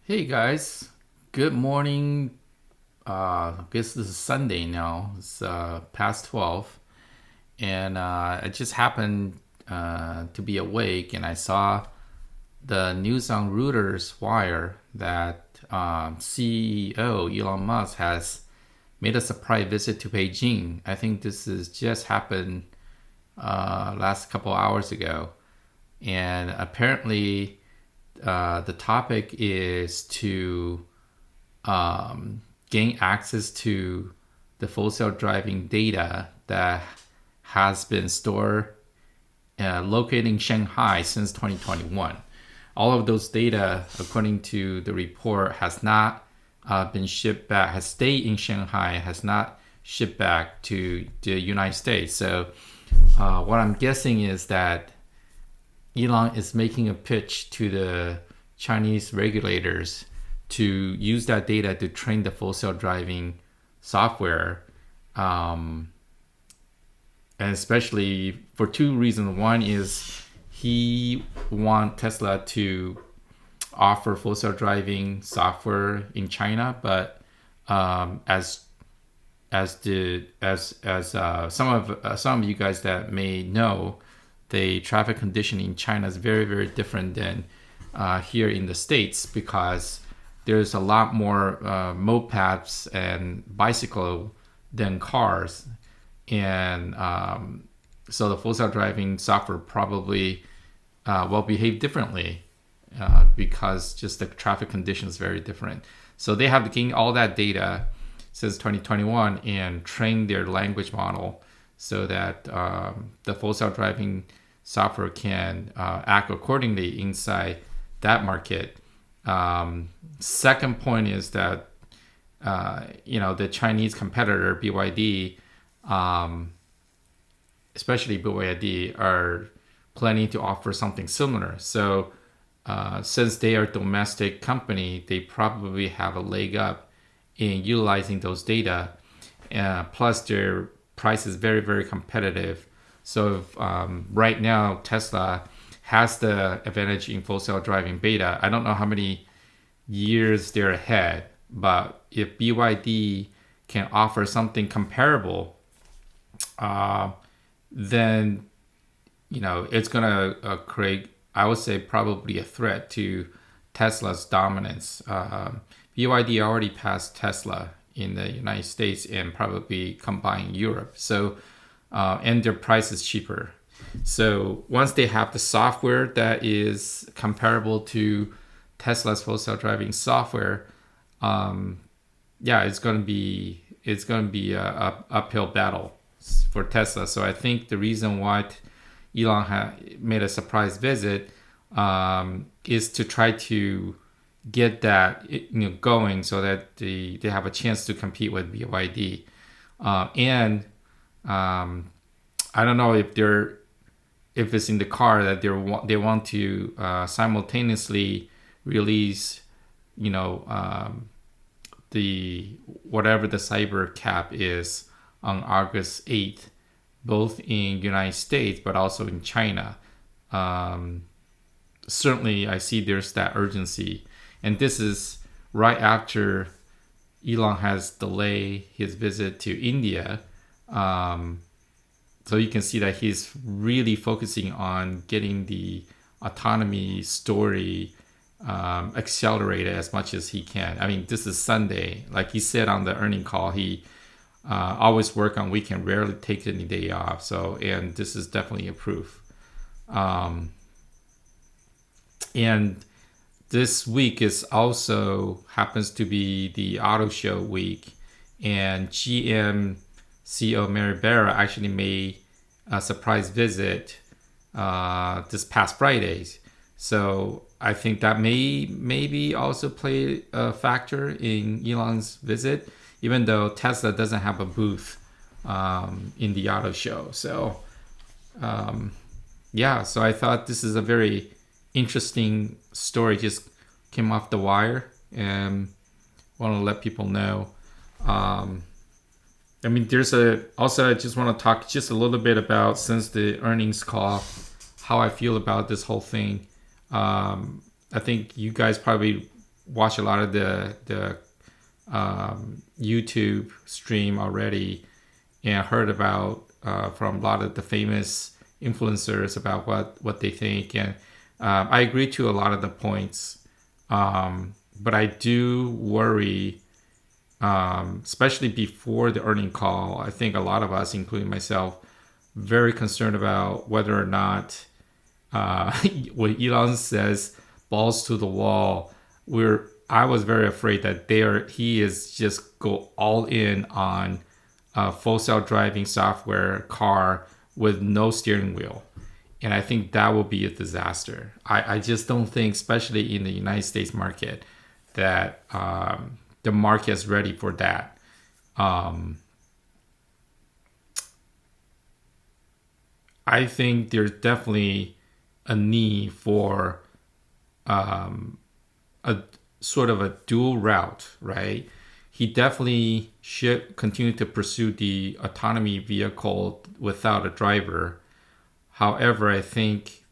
Hey guys, good morning. I guess this is Sunday now. It's past 12, and I just happened to be awake, and I saw the news on Reuters Wire that CEO Elon Musk has made a surprise visit to Beijing. I think this has just happened last couple hours ago, and apparently the topic is to gain access to the full self driving data that has been stored located in Shanghai since 2021. All of those data, according to the report, has not been shipped back, has stayed in Shanghai, has not shipped back to the United States. So, what I'm guessing is that Elon is making a pitch to the Chinese regulators to use that data to train the full self driving software, um, and especially for two reasons. One is he wants Tesla to offer full self driving software in China, but as some of you guys that may know, the traffic condition in China is very, very different than here in the States, because there's a lot more mopeds and bicycle than cars, and so the full self driving software probably will behave differently because just the traffic conditions is very different. So they have to gain all that data since 2021 and train their language model so that the full self driving software can act accordingly inside that market. Second point is that the Chinese competitor BYD, especially BYD, are planning to offer something similar. So since they are a domestic company, they probably have a leg up in utilizing those data. Plus, their price is very, very competitive. So if, right now, Tesla has the advantage in full self driving beta. I don't know how many years they're ahead, but if BYD can offer something comparable, then it's gonna create, I would say, probably a threat to Tesla's dominance. BYD already passed Tesla in the United States and probably combined Europe. So and their price is cheaper. So once they have the software that is comparable to Tesla's full self driving software, it's gonna be a uphill battle for Tesla. So I think the reason why Elon made a surprise visit is to try to get that going so that they have a chance to compete with BYD. And I don't know if it's in the car that they want to simultaneously release, the whatever the cyber cap is on August 8th, both in United States but also in China. Certainly, I see there's that urgency, and this is right after Elon has delayed his visit to India. So you can see that he's really focusing on getting the autonomy story accelerated as much as he can. I mean, this is Sunday. Like he said on the earning call, he always work on weekend, rarely take any day off. So, and this is definitely a proof. And this week is also happens to be the auto show week, and GM CEO Mary Barra actually made a surprise visit this past Fridays. So I think that maybe also play a factor in Elon's visit, even though Tesla doesn't have a booth in the auto show. So so I thought this is a very interesting story. Just came off the wire, and want to let people know. I mean, also I just want to talk just a little bit about, since the earnings call, how I feel about this whole thing. I think you guys probably watched a lot of the YouTube stream already, and heard about from a lot of the famous influencers about what they think, and I agree to a lot of the points, but I do worry, especially before the earning call. I think a lot of us, including myself, very concerned about whether or not when Elon says balls to the wall, I was very afraid that he is just go all in on full self-driving software car with no steering wheel. And I think that will be a disaster. I just don't think, especially in the United States market, that the market is ready for that. I think there's definitely a need for a sort of a dual route, right? He definitely should continue to pursue the autonomy vehicle without a driver. However, I think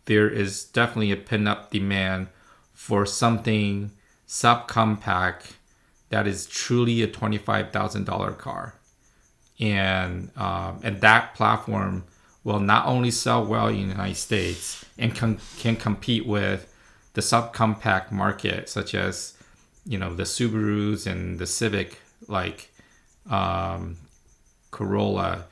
there is definitely a pent-up demand for something subcompact that is truly a $25,000 car. And that platform will not only sell well in the United States and can compete with the subcompact market, such as the Subarus and the Civic, like Corolla,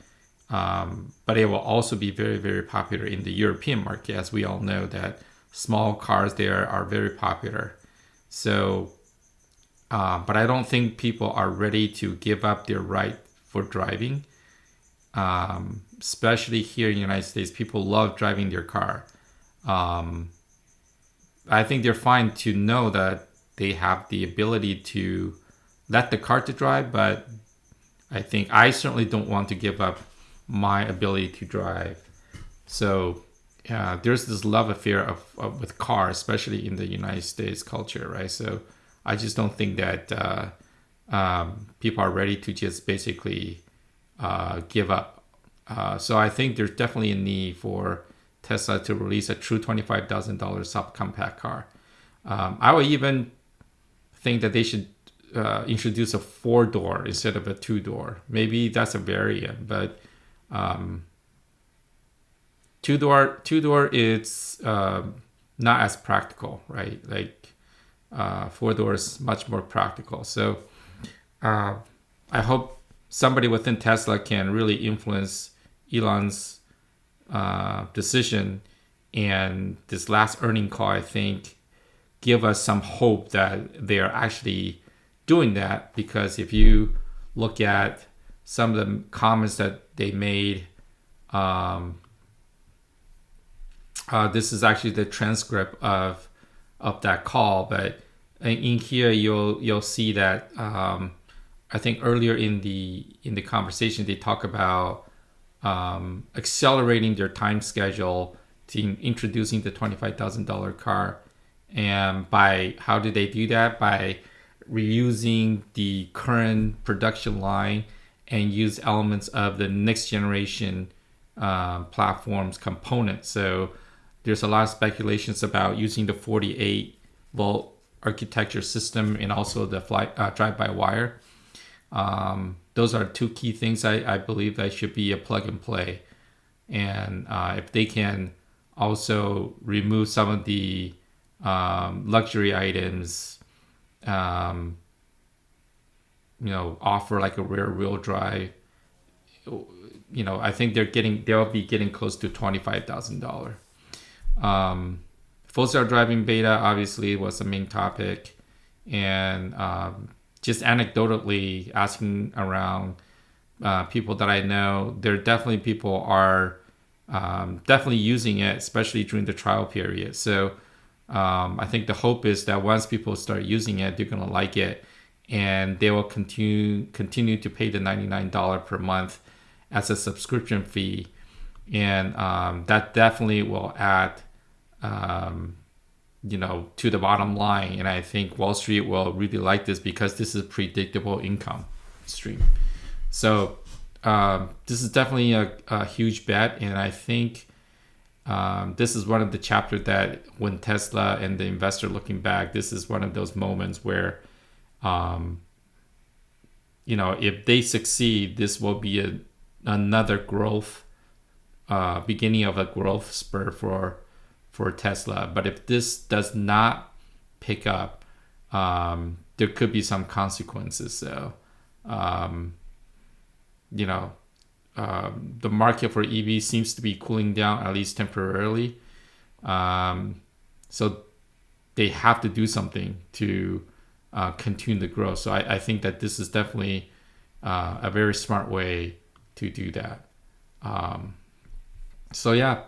but it will also be very, very popular in the European market, as we all know that small cars there are very popular. So, but I don't think people are ready to give up their right for driving. Especially here in the United States, people love driving their car. I think they're fine to know that they have the ability to let the car to drive, but I certainly don't want to give up my ability to drive. So there's this love affair with cars, especially in the United States culture, right? So I just don't think that people are ready to just basically give up. So I think there's definitely a need for Tesla to release a true $25,000 subcompact car. I would even think that they should introduce a 4-door instead of a 2-door. Maybe that's a variant, but 2-door is not as practical, right? Like 4-door is much more practical. So I hope somebody within Tesla can really influence Elon's decision, and this last earning call, I think, give us some hope that they are actually doing that. Because if you look at some of the comments that they made, this is actually the transcript of that call, but in here you'll see that I think earlier in the conversation they talk about accelerating their time schedule to introducing the $25,000 car. And by how do they do that? By reusing the current production line and use elements of the next generation platform's components. So there's a lot of speculations about using the 48 volt architecture system and also the drive-by-wire. Those are two key things I believe that should be a plug and play. And if they can also remove some of the luxury items, offer like a rear wheel drive, I think they'll be getting close to $25,000. Full self-driving beta obviously was the main topic, and just anecdotally asking around people that I know, there definitely people are definitely using it, especially during the trial period. So I think the hope is that once people start using it, they're going to like it, and they will continue to pay the $99 per month as a subscription fee. And that definitely will add to the bottom line. And I think Wall Street will really like this because this is a predictable income stream. So this is definitely a huge bet. And I think this is one of the chapters that when Tesla and the investor looking back, this is one of those moments where, if they succeed, this will be another growth, beginning of a growth spur for Tesla. But if this does not pick up, there could be some consequences. So, the market for EV seems to be cooling down, at least temporarily. So they have to do something to continue the growth. So I think that this is definitely a very smart way to do that. So yeah,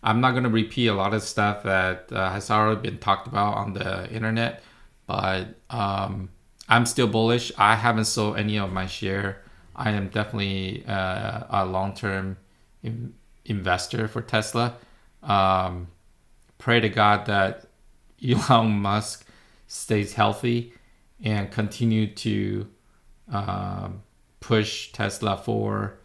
I'm not going to repeat a lot of stuff that has already been talked about on the internet, but I'm still bullish. I haven't sold any of my share. I am definitely a long-term investor for Tesla. Pray to God that Elon Musk stays healthy and continue to push Tesla forward.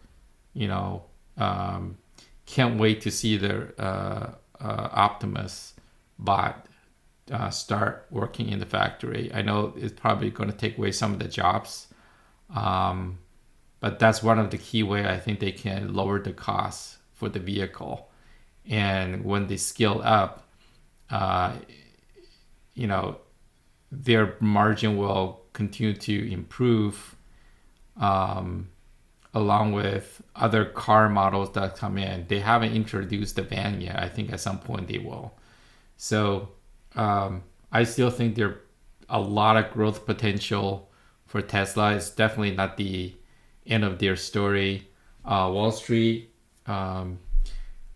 Can't wait to see the Optimus bot start working in the factory. I know it's probably going to take away some of the jobs. But that's one of the key way I think they can lower the cost for the vehicle. And when they scale up, their margin will continue to improve, along with other car models that come in. They haven't introduced the van yet. I think at some point they will. So I still think there's a lot of growth potential for Tesla. It's definitely not the end of their story. Wall Street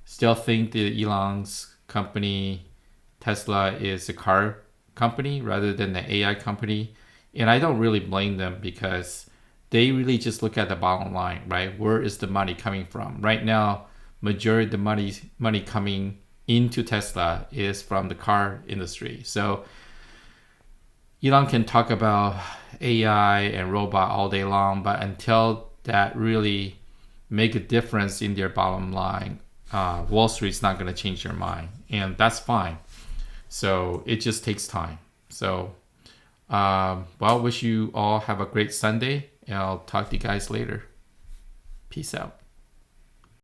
still think the Elon's company, Tesla, is a car company rather than the AI company. And I don't really blame them because they really just look at the bottom line, right? Where is the money coming from? Right now, majority of the money coming into Tesla is from the car industry. So Elon can talk about AI and robot all day long, but until that really make a difference in their bottom line, Wall Street's not going to change their mind, and that's fine. So it just takes time. So, wish you all have a great Sunday, and I'll talk to you guys later. Peace out.